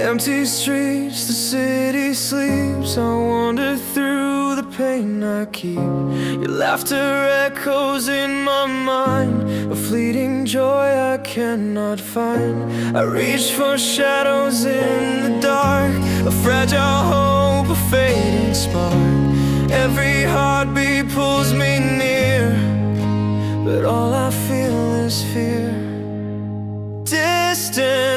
Empty streets, the city sleeps. I wander through the pain I keep. Your laughter echoes in my mind, a fleeting joy I cannot find. I reach for shadows in the dark, a fragile hope, a fading spark. Every heartbeat pulls me near, but all I feel is fear. Distant